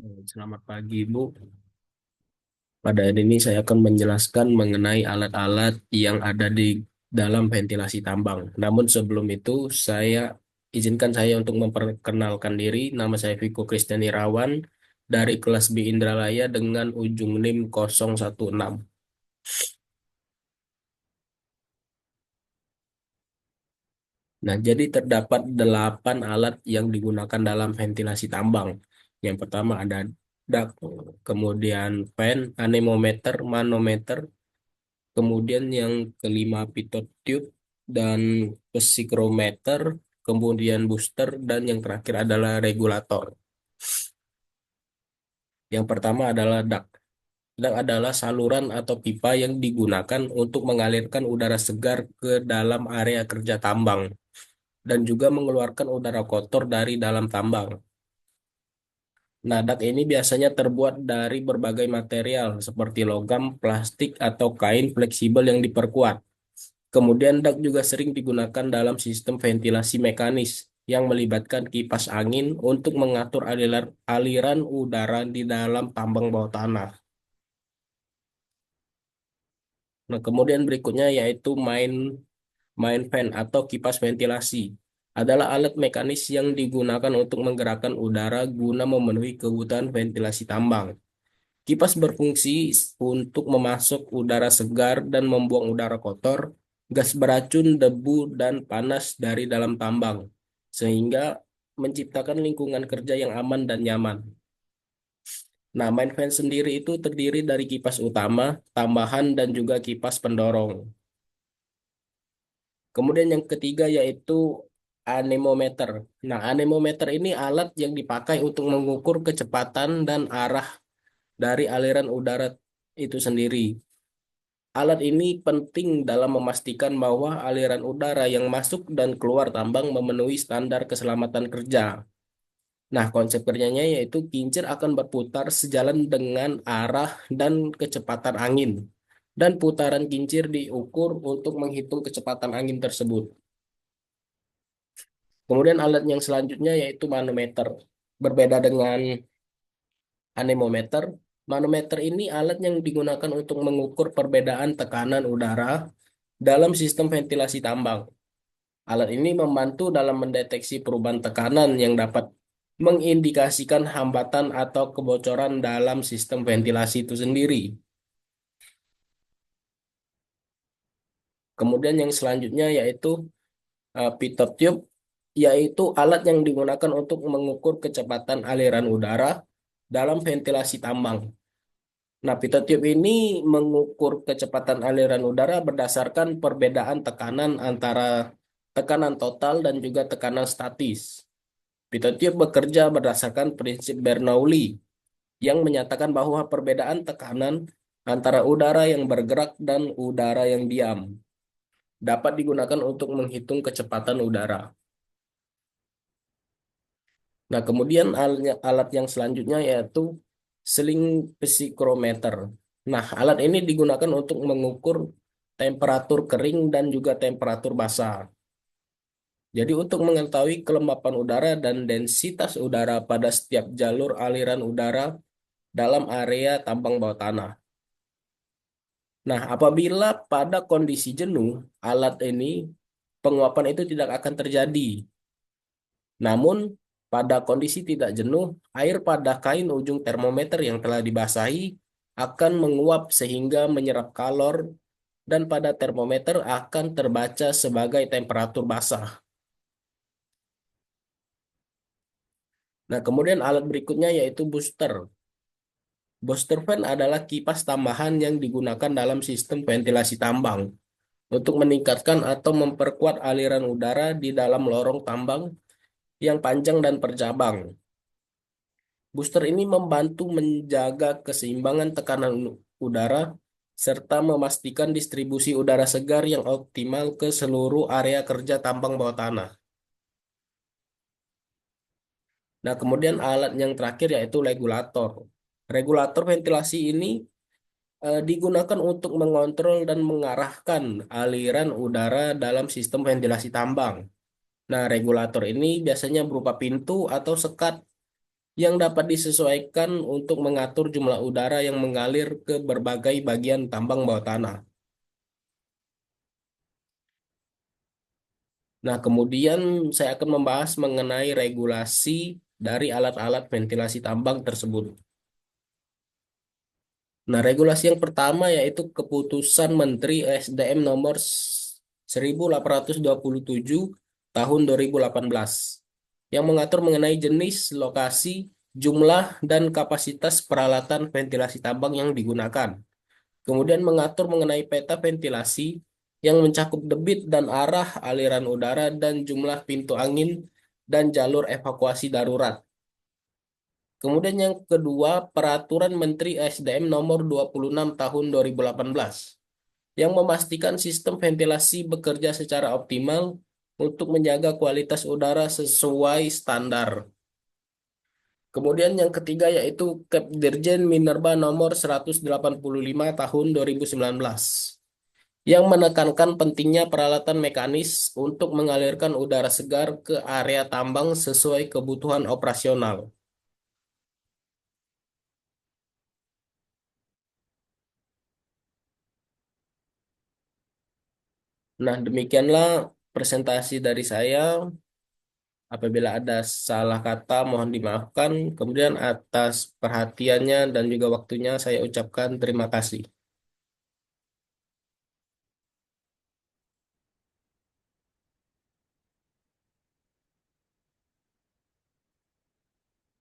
Selamat pagi, Bu. Pada hari ini saya akan menjelaskan mengenai alat-alat yang ada di dalam ventilasi tambang. Namun sebelum itu, izinkan saya untuk memperkenalkan diri. Nama saya Viko Kristian Irawan dari kelas B Indralaya dengan ujung NIM 016. Nah, jadi terdapat 8 alat yang digunakan dalam ventilasi tambang. Yang pertama ada dak, kemudian fan, anemometer, manometer. Kemudian yang kelima pitot tube dan psikrometer, kemudian booster dan yang terakhir adalah regulator. Yang pertama adalah duct. Duct adalah saluran atau pipa yang digunakan untuk mengalirkan udara segar ke dalam area kerja tambang dan juga mengeluarkan udara kotor dari dalam tambang. Nah, duct ini biasanya terbuat dari berbagai material seperti logam, plastik, atau kain fleksibel yang diperkuat. Kemudian dak juga sering digunakan dalam sistem ventilasi mekanis yang melibatkan kipas angin untuk mengatur aliran udara di dalam tambang bawah tanah. Nah, kemudian berikutnya yaitu main fan atau kipas ventilasi. Adalah alat mekanis yang digunakan untuk menggerakkan udara guna memenuhi kebutuhan ventilasi tambang. Kipas berfungsi untuk memasok udara segar dan membuang udara kotor, gas beracun, debu, dan panas dari dalam tambang, sehingga menciptakan lingkungan kerja yang aman dan nyaman. Nah, main fan sendiri itu terdiri dari kipas utama, tambahan, dan juga kipas pendorong. Kemudian yang ketiga yaitu anemometer. Nah, anemometer ini alat yang dipakai untuk mengukur kecepatan dan arah dari aliran udara itu sendiri. Alat ini penting dalam memastikan bahwa aliran udara yang masuk dan keluar tambang memenuhi standar keselamatan kerja. Nah, konsep kerjanya yaitu kincir akan berputar sejalan dengan arah dan kecepatan angin. Dan putaran kincir diukur untuk menghitung kecepatan angin tersebut. Kemudian alat yang selanjutnya yaitu manometer. Berbeda dengan anemometer, manometer ini alat yang digunakan untuk mengukur perbedaan tekanan udara dalam sistem ventilasi tambang. Alat ini membantu dalam mendeteksi perubahan tekanan yang dapat mengindikasikan hambatan atau kebocoran dalam sistem ventilasi itu sendiri. Kemudian yang selanjutnya yaitu pitot tube, yaitu alat yang digunakan untuk mengukur kecepatan aliran udara dalam ventilasi tambang. Nah, pitot tube ini mengukur kecepatan aliran udara berdasarkan perbedaan tekanan antara tekanan total dan juga tekanan statis. Pitotube bekerja berdasarkan prinsip Bernoulli yang menyatakan bahwa perbedaan tekanan antara udara yang bergerak dan udara yang diam dapat digunakan untuk menghitung kecepatan udara. Nah, kemudian alat yang selanjutnya yaitu sling psikrometer. Nah, alat ini digunakan untuk mengukur temperatur kering dan juga temperatur basah. Jadi untuk mengetahui kelembapan udara dan densitas udara pada setiap jalur aliran udara dalam area tambang bawah tanah. Nah, apabila pada kondisi jenuh, alat ini penguapan itu tidak akan terjadi. Namun, pada kondisi tidak jenuh, air pada kain ujung termometer yang telah dibasahi akan menguap sehingga menyerap kalor dan pada termometer akan terbaca sebagai temperatur basah. Nah, kemudian alat berikutnya yaitu booster. Booster fan adalah kipas tambahan yang digunakan dalam sistem ventilasi tambang untuk meningkatkan atau memperkuat aliran udara di dalam lorong tambang yang panjang dan bercabang. Booster ini membantu menjaga keseimbangan tekanan udara serta memastikan distribusi udara segar yang optimal ke seluruh area kerja tambang bawah tanah. Nah, kemudian alat yang terakhir yaitu regulator. Regulator ventilasi ini digunakan untuk mengontrol dan mengarahkan aliran udara dalam sistem ventilasi tambang. Nah, regulator ini biasanya berupa pintu atau sekat yang dapat disesuaikan untuk mengatur jumlah udara yang mengalir ke berbagai bagian tambang bawah tanah. Nah, kemudian saya akan membahas mengenai regulasi dari alat-alat ventilasi tambang tersebut. Nah, regulasi yang pertama yaitu Keputusan Menteri SDM nomor 1827 tahun 2018 yang mengatur mengenai jenis, lokasi, jumlah, dan kapasitas peralatan ventilasi tambang yang digunakan. Kemudian mengatur mengenai peta ventilasi yang mencakup debit dan arah aliran udara dan jumlah pintu angin dan jalur evakuasi darurat. Kemudian yang kedua, Peraturan Menteri SDM Nomor 26 Tahun 2018 yang memastikan sistem ventilasi bekerja secara optimal untuk menjaga kualitas udara sesuai standar. Kemudian yang ketiga yaitu Dirjen Minerba Nomor 185 Tahun 2019 yang menekankan pentingnya peralatan mekanis untuk mengalirkan udara segar ke area tambang sesuai kebutuhan operasional. Nah, demikianlah presentasi dari saya. Apabila ada salah kata, mohon dimaafkan. Kemudian atas perhatiannya dan juga waktunya saya ucapkan terima kasih.